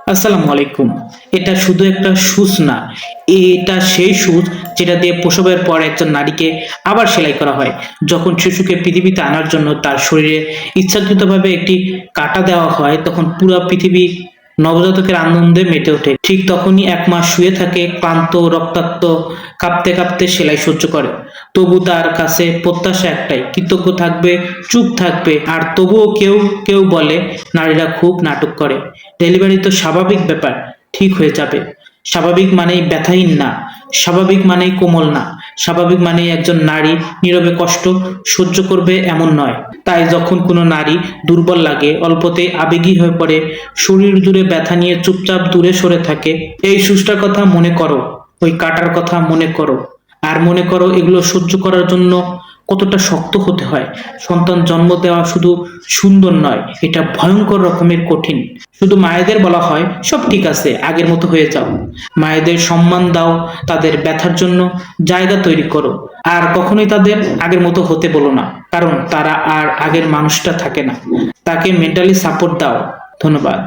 আসসালামু আলাইকুম। এটা শুধু একটা সুচ না, এটা সেই সুচ যেটা দিয়ে প্রসবের পর একজন নারীকে আবার সেলাই করা হয়। যখন শিশুকে পৃথিবীতে আনার জন্য তার শরীরে ইচ্ছাকৃতভাবে একটি কাঁটা দেওয়া হয়, তখন পুরা পৃথিবী নবজাতকের আনন্দে মেতে ওঠে। ঠিক তখনই ১ মাস শুয়ে থাকে, ক্লান্ত, রক্তাক্ত, কাঁপতে কাঁপতে সেলাই সহ্য করে। তবু তার কাছে প্রত্যাশা একটাই, কৃতজ্ঞ থাকবে, চুপ থাকবে। আর তবুও কেউ কেউ বলে নারীরা খুব নাটক করে। ডেলিভারি তো স্বাভাবিক ব্যাপার, ঠিক হয়ে যাবে। স্বাভাবিক মানেই ব্যথাহীন না, স্বাভাবিক মানেই কোমল না, স্বাভাবিক মানেই একজন নারী নীরবে কষ্ট সহ্য করবে এমন নয়। তাই যখন কোনো নারী দুর্বল লাগে, অল্পতেই আবেগী হয়ে পড়ে, শরীর জুড়ে ব্যথা নিয়ে চুপচাপ দূরে সরে থাকে, এই সুষ্টার কথা মনে করো, ওই কাটার কথা মনে করো। আর মনে করো এগুলো সহ্য করার জন্য কতটা শক্ত হতে হয়। সন্তান জন্ম দেওয়া শুধু সুন্দর নয়, এটা ভয়ঙ্কর রকমের কঠিন। শুধু মায়েদের বলা হয় সব ঠিক আছে, আগের মতো হয়ে যাও। মায়েদের সম্মান দাও, তাদের ব্যথার জন্য জায়গা তৈরি করো। আর কখনোই তাদের আগের মতো হতে বলো না, কারণ তারা আর আগের মানুষটা থাকে না। তাকে মেন্টালি সাপোর্ট দাও। ধন্যবাদ।